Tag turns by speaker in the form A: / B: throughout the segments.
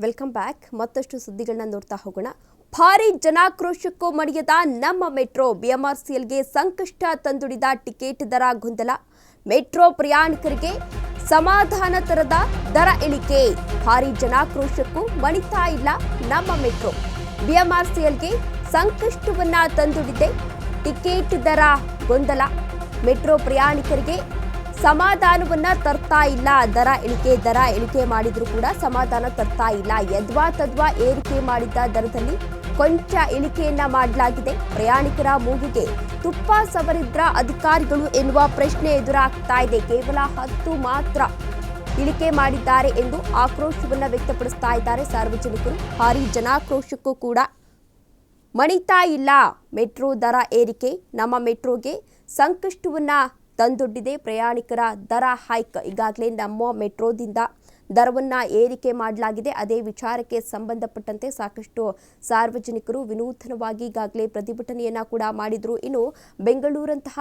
A: Welcome back. ಮತ್ತಷ್ಟು ಸುದ್ದಿಗಳನ್ನ ನೋಡ್ತಾ ಹೋಗೋಣ. ಭಾರಿ ಜನಾಕ್ರೋಶಕ್ಕೂ ಮಣಿಯದ ನಮ್ಮ ಮೆಟ್ರೋ ಬಿಎಂಆರ್ಸಿಎಲ್ಗೆ ಸಂಕಷ್ಟ ತಂದೊಡ್ಡಿದ ಟಿಕೆಟ್ ದರ ಗೊಂದಲ. ಮೆಟ್ರೋ ಪ್ರಯಾಣಿಕರಿಗೆ ಸಮಾಧಾನ ತರದ ದರ ಇಳಿಕೆ. ಭಾರಿ ಜನಾಕ್ರೋಶಕ್ಕೂ ಮಣಿತಾ ಇಲ್ಲ ನಮ್ಮ ಮೆಟ್ರೋ ಬಿಎಂಆರ್ಸಿಎಲ್ಗೆ ಸಂಕಷ್ಟವನ್ನ ತಂದೊಡ್ಡಿದೆ ಟಿಕೆಟ್ ದರ ಗೊಂದಲ. ಮೆಟ್ರೋ ಪ್ರಯಾಣಿಕರಿಗೆ ಸಮಾಧಾನವನ್ನ ತರ್ತಾ ಇಲ್ಲ ದರ ಇಳಿಕೆ ಮಾಡಿದ್ರು ಕೂಡ ಸಮಾಧಾನ ತರ್ತಾ ಇಲ್ಲ. ಯದ್ವಾ ತದ್ವಾ ಏರಿಕೆ ಮಾಡಿದ್ದ ದರದಲ್ಲಿ ಕೊಂಚ ಇಳಿಕೆಯನ್ನ ಮಾಡಲಾಗಿದೆ. ಪ್ರಯಾಣಿಕರ ಮೂಗಿಗೆ ತುಪ್ಪ ಸವರಿದ್ರ ಅಧಿಕಾರಿಗಳು ಎನ್ನುವ ಪ್ರಶ್ನೆ ಎದುರಾಗ್ತಾ ಇದೆ. ಕೇವಲ 10 ಮಾತ್ರ ಇಳಿಕೆ ಮಾಡಿದ್ದಾರೆ ಎಂದು ಆಕ್ರೋಶವನ್ನ ವ್ಯಕ್ತಪಡಿಸ್ತಾ ಇದ್ದಾರೆ ಸಾರ್ವಜನಿಕರು. ಭಾರಿ ಜನಾಕ್ರೋಶಕ್ಕೂ ಕೂಡ ಮಣಿತಾ ಇಲ್ಲ ಮೆಟ್ರೋ ದರ ಏರಿಕೆ. ನಮ್ಮ ಮೆಟ್ರೋಗೆ ಸಂಕಷ್ಟವನ್ನ ತಂದೊಡ್ಡಿದೆ. ಪ್ರಯಾಣಿಕರ ದರ ಹೈಕ್. ಈಗಾಗಲೇ ನಮ್ಮ ಮೆಟ್ರೋದಿಂದ ದರವನ್ನು ಏರಿಕೆ ಮಾಡಲಾಗಿದೆ. ಅದೇ ವಿಚಾರಕ್ಕೆ ಸಂಬಂಧಪಟ್ಟಂತೆ ಸಾಕಷ್ಟು ಸಾರ್ವಜನಿಕರು ವಿನೂತನವಾಗಿ ಈಗಾಗಲೇ ಪ್ರತಿಭಟನೆಯನ್ನ ಕೂಡ ಮಾಡಿದ್ರು. ಇನ್ನು ಬೆಂಗಳೂರಂತಹ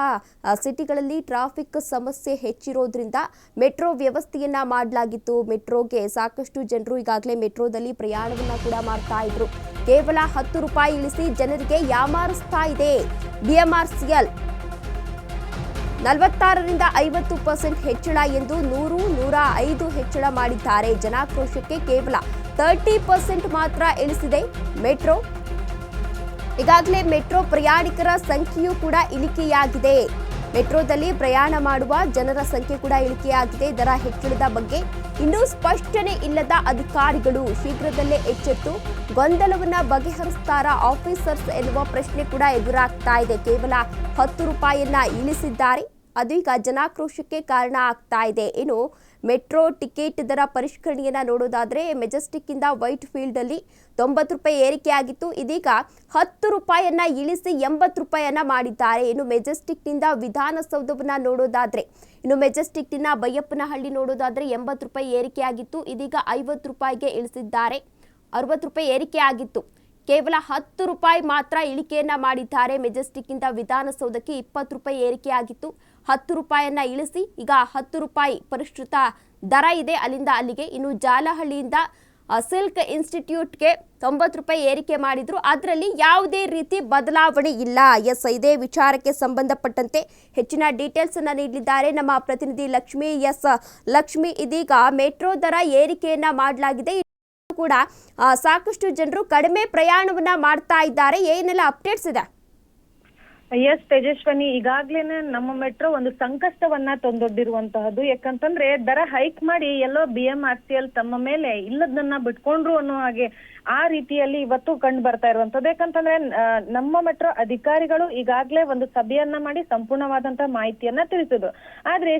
A: ಸಿಟಿಗಳಲ್ಲಿ ಟ್ರಾಫಿಕ್ ಸಮಸ್ಯೆ ಹೆಚ್ಚಿರೋದ್ರಿಂದ ಮೆಟ್ರೋ ವ್ಯವಸ್ಥೆಯನ್ನ ಮಾಡಲಾಗಿತ್ತು. ಮೆಟ್ರೋಗೆ ಸಾಕಷ್ಟು ಜನರು ಈಗಾಗಲೇ ಮೆಟ್ರೋದಲ್ಲಿ ಪ್ರಯಾಣವನ್ನ ಕೂಡ ಮಾಡ್ತಾ ಇದ್ರು. ಕೇವಲ 10 ರೂಪಾಯಿ ಇಳಿಸಿ ಜನರಿಗೆ ಯಾಮಾರಿಸ್ತಾ ಇದೆ ಬಿಎಂಆರ್ಸಿಎಲ್. 46ರಿಂದ 50% ಹೆಚ್ಚಳ ಎಂದು 100-105 ಹೆಚ್ಚಳ ಮಾಡಿದ್ದಾರೆ. ಜನಾಕ್ರೋಶಕ್ಕೆ ಕೇವಲ 30% ಮಾತ್ರ ಇಳಿಸಿದೆ ಮೆಟ್ರೋ. ಈಗಾಗಲೇ ಮೆಟ್ರೋ ಪ್ರಯಾಣಿಕರ ಸಂಖ್ಯೆಯೂ ಕೂಡ ಇಳಿಕೆಯಾಗಿದೆ. ಮೆಟ್ರೋದಲ್ಲಿ ಪ್ರಯಾಣ ಮಾಡುವ ಜನರ ಸಂಖ್ಯೆ ಕೂಡ ಇಳಿಕೆಯಾಗಿದೆ. ದರ ಹೆಚ್ಚಳದ ಬಗ್ಗೆ ಇನ್ನೂ ಸ್ಪಷ್ಟನೆ ಇಲ್ಲದ ಅಧಿಕಾರಿಗಳು ಶೀಘ್ರದಲ್ಲೇ ಎಚ್ಚೆತ್ತು ಗೊಂದಲವನ್ನ ಬಗೆಹರಿಸ್ತಾರಾ ಆಫೀಸರ್ಸ್ ಎನ್ನುವ ಪ್ರಶ್ನೆ ಕೂಡ ಎದುರಾಗ್ತಾ ಇದೆ. ಕೇವಲ 10 ರೂಪಾಯಿಯನ್ನ ಇಳಿಸಿದ್ದಾರೆ. ಅದು ಈಗ ಜನಾಕ್ರೋಶಕ್ಕೆ ಕಾರಣ ಆಗ್ತಾ ಇದೆ. ಇನ್ನು ಮೆಟ್ರೋ ಟಿಕೆಟ್ ದರ ಪರಿಷ್ಕರಣೆಯನ್ನ ನೋಡೋದಾದ್ರೆ ಮೆಜೆಸ್ಟಿಕ್ ಇಂದ ವೈಟ್ ಫೀಲ್ಡ್ ಅಲ್ಲಿ 90 ರೂಪಾಯಿ ಏರಿಕೆಯಾಗಿತ್ತು. ಇದೀಗ 10 ರೂಪಾಯಿಯನ್ನ ಇಳಿಸಿ 80 ರೂಪಾಯಿಯನ್ನ ಮಾಡಿದ್ದಾರೆ. ಇನ್ನು ಮೆಜೆಸ್ಟಿಕ್ ನಿಂದ ವಿಧಾನಸೌಧವನ್ನ ನೋಡೋದಾದ್ರೆ ಮೆಜೆಸ್ಟಿಕ್ ನಿಂದ ಬೈಯಪ್ಪನಹಳ್ಳಿ ನೋಡೋದಾದ್ರೆ 80 ರೂಪಾಯಿ ಏರಿಕೆಯಾಗಿತ್ತು. ಇದೀಗ 50 ರೂಪಾಯಿಗೆ ಇಳಿಸಿದ್ದಾರೆ. 60 ರೂಪಾಯಿ ಏರಿಕೆ ಆಗಿತ್ತು. ಕೇವಲ 10 ರೂಪಾಯಿ ಮಾತ್ರ ಇಳಿಕೆಯನ್ನ ಮಾಡಿದ್ದಾರೆ. ಮೆಜೆಸ್ಟಿಕ್ ಇಂದ ವಿಧಾನಸೌಧಕ್ಕೆ 20 ರೂಪಾಯಿ ಏರಿಕೆಯಾಗಿತ್ತು. 10 ರೂಪಾಯಿಯನ್ನ ಇಳಿಸಿ ಈಗ 10 ರೂಪಾಯಿ ಪರಿಷ್ಕೃತ ದರ ಇದೆ ಅಲ್ಲಿಂದ ಅಲ್ಲಿಗೆ. ಇನ್ನು ಜಾಲಹಳ್ಳಿಯಿಂದ ಸಿಲ್ಕ್ ಇನ್ಸ್ಟಿಟ್ಯೂಟ್ಗೆ 90 ರೂಪಾಯಿ ಏರಿಕೆ ಮಾಡಿದ್ರು. ಅದರಲ್ಲಿ ಯಾವುದೇ ರೀತಿ ಬದಲಾವಣೆ ಇಲ್ಲ. ಇದೇ ವಿಚಾರಕ್ಕೆ ಸಂಬಂಧಪಟ್ಟಂತೆ ಹೆಚ್ಚಿನ ಡೀಟೇಲ್ಸ್ ಅನ್ನ ನೀಡಲಿದ್ದಾರೆ ನಮ್ಮ ಪ್ರತಿನಿಧಿ ಲಕ್ಷ್ಮಿ. ಲಕ್ಷ್ಮಿ, ಇದೀಗ ಮೆಟ್ರೋ ದರ ಏರಿಕೆಯನ್ನ ಮಾಡಲಾಗಿದೆ ಕೂಡ ಸಾಕಷ್ಟು ಜನರು ಕಡಿಮೆ ಪ್ರಯಾಣವನ್ನ ಮಾಡ್ತಾ ಇದ್ದಾರೆ. ಏನೆಲ್ಲ ಅಪ್ಡೇಟ್ಸ್ ಇದೆ?
B: ಎಸ್ ತೇಜಸ್ವಿನಿ, ಈಗಾಗ್ಲೇನೆ ನಮ್ಮ ಮೆಟ್ರೋ ಒಂದು ಸಂಕಷ್ಟವನ್ನ ತಂದೊಡ್ಡಿರುವಂತಹದ್ದು. ಯಾಕಂತಂದ್ರೆ ದರ ಹೈಕ್ ಮಾಡಿ ಎಲ್ಲೋ ಬಿಎಂಆರ್ಸಿಎಲ್ ತಮ್ಮ ಮೇಲೆ ಇಲ್ಲದನ್ನ ಬಿಟ್ಕೊಂಡ್ರು ಅನ್ನೋ ಹಾಗೆ ಆ ರೀತಿಯಲ್ಲಿ ಇವತ್ತು ಕಂಡು ಬರ್ತಾ ಇರುವಂತದ್ದು. ಯಾಕಂತಂದ್ರೆ ನಮ್ಮ ಮೆಟ್ರೋ ಅಧಿಕಾರಿಗಳು ಈಗಾಗ್ಲೇ ಒಂದು ಸಭೆಯನ್ನ ಮಾಡಿ ಸಂಪೂರ್ಣವಾದಂತಹ ಮಾಹಿತಿಯನ್ನ ತಿಳಿಸಿದ್ರು. ಆದ್ರೆ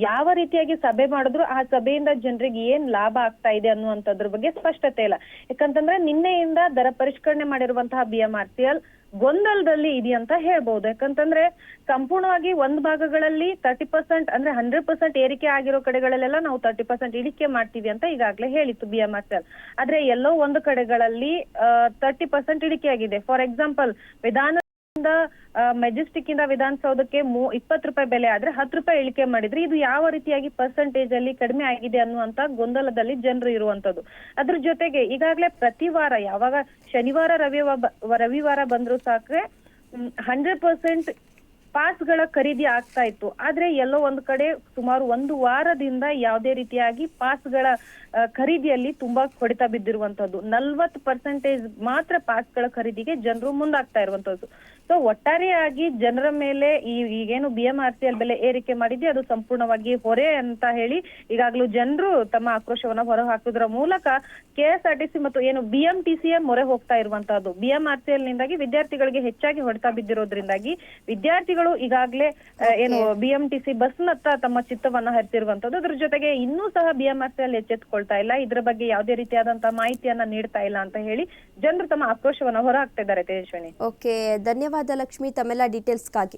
B: ಯಾವ ರೀತಿಯಾಗಿ ಸಭೆ ಮಾಡಿದ್ರು, ಆ ಸಭೆಯಿಂದ ಜನರಿಗೆ ಏನ್ ಲಾಭ ಆಗ್ತಾ ಇದೆ ಅನ್ನುವಂಥದ್ರ ಬಗ್ಗೆ ಸ್ಪಷ್ಟತೆ ಇಲ್ಲ. ಯಾಕಂತಂದ್ರೆ ನಿನ್ನೆಯಿಂದ ದರ ಪರಿಷ್ಕರಣೆ ಮಾಡಿರುವಂತಹ ಬಿಎಂಆರ್ಸಿಎಲ್ ಗೊಂದಲದಲ್ಲಿ ಇದೆಯಂತ ಹೇಳ್ಬಹುದು. ಯಾಕಂತಂದ್ರೆ ಸಂಪೂರ್ಣವಾಗಿ ಒಂದ್ ಭಾಗಗಳಲ್ಲಿ 30% ಅಂದ್ರೆ 100% ಏರಿಕೆ ಆಗಿರೋ ಕಡೆಗಳಲ್ಲೆಲ್ಲ ನಾವು 30% ಇಳಿಕೆ ಮಾಡ್ತೀವಿ ಅಂತ ಈಗಾಗ್ಲೇ ಹೇಳಿತ್ತು ಬಿಎಂಆರ್ಸಿಎಲ್. ಆದ್ರೆ ಎಲ್ಲೋ ಒಂದು ಕಡೆಗಳಲ್ಲಿ 30% ಇಳಿಕೆ ಆಗಿದೆ. ಫಾರ್ ಎಕ್ಸಾಂಪಲ್ ಮೆಜೆಸ್ಟಿಕ್ ಇಂದ ವಿಧಾನಸೌಧಕ್ಕೆ 20 ರೂಪಾಯಿ ಬೆಲೆ ಆದ್ರೆ 10 ರೂಪಾಯಿ ಇಳಿಕೆ ಮಾಡಿದ್ರೆ ಇದು ಯಾವ ರೀತಿಯಾಗಿ ಪರ್ಸೆಂಟೇಜ್ ಅಲ್ಲಿ ಕಡಿಮೆ ಆಗಿದೆ ಅನ್ನುವಂತ ಗೊಂದಲದಲ್ಲಿ ಜನರು ಇರುವಂತದ್ದು. ಅದ್ರ ಜೊತೆಗೆ ಈಗಾಗ್ಲೇ ಪ್ರತಿ ವಾರ ಯಾವಾಗ ಶನಿವಾರ ರವಿವಾರ ಬಂದ್ರು ಸಾಕ್ರೆ 100% ಪಾಸ್ಗಳ ಖರೀದಿ ಆಗ್ತಾ ಇತ್ತು. ಆದ್ರೆ ಎಲ್ಲೋ ಒಂದು ಕಡೆ ಸುಮಾರು 1 ವಾರದಿಂದ ಯಾವುದೇ ರೀತಿಯಾಗಿ ಪಾಸ್ಗಳ ಖರೀದಿಯಲ್ಲಿ ತುಂಬಾ ಹೊಡೆತ ಬಿದ್ದಿರುವಂತದ್ದು. 40% ಮಾತ್ರ ಪಾಸ್ಗಳ ಖರೀದಿಗೆ ಜನರು ಮುಂದಾಗ್ತಾ ಇರುವಂತದ್ದು. ಸೊ ಒಟ್ಟಾರೆಯಾಗಿ ಜನರ ಮೇಲೆ ಈಗೇನು ಬಿಎಂಆರ್ಸಿಎಲ್ ಬೆಲೆ ಏರಿಕೆ ಮಾಡಿದೆ ಅದು ಸಂಪೂರ್ಣವಾಗಿ ಹೊರೆ ಅಂತ ಹೇಳಿ ಈಗಾಗಲೂ ಜನರು ತಮ್ಮ ಆಕ್ರೋಶವನ್ನ ಹೊರ ಹಾಕುವುದರ ಮೂಲಕ ಕೆಎಸ್ಆರ್ಟಿಸಿ ಮತ್ತು ಏನು ಬಿಎಂಟಿಸಿಎ ಮೊರೆ ಹೋಗ್ತಾ ಇರುವಂತಹದ್ದು. ಬಿಎಂಆರ್ಸಿಎಲ್ ನಿಂದಾಗಿ ವಿದ್ಯಾರ್ಥಿಗಳಿಗೆ ಹೆಚ್ಚಾಗಿ ಹೊಡೆತ ಬಿದ್ದಿರೋದ್ರಿಂದಾಗಿ ವಿದ್ಯಾರ್ಥಿಗಳು ಈಗಾಗಲೇ ಏನು ಬಿಎಂಟಿಸಿ ಬಸ್ನತ್ತ ತಮ್ಮ ಚಿತ್ತವನ್ನ ಹರಿಸಿರುವಂತದ್ದು. ಅದ್ರ ಜೊತೆಗೆ ಇನ್ನೂ ಸಹ ಬಿಎಂಆರ್ಸಿಎಲ್ ಎಚ್ಚೆತ್ತುಕೊಳ್ತಾ ಇಲ್ಲ, ಇದರ ಬಗ್ಗೆ ಯಾವುದೇ ರೀತಿಯಾದಂತಹ ಮಾಹಿತಿಯನ್ನ ನೀಡ್ತಾ ಇಲ್ಲ ಅಂತ ಹೇಳಿ ಜನರು ತಮ್ಮ ಆಕ್ರೋಶವನ್ನ ಹೊರ ಹಾಕ್ತಾ ಇದ್ದಾರೆ. ತೇಜಸ್ವಿನಿ,
A: ಓಕೆ, ಧನ್ಯವಾದ ಲಕ್ಷ್ಮಿ ತಮ್ಮೆಲ್ಲ ಡೀಟೇಲ್ಸ್ಗಾಗಿ.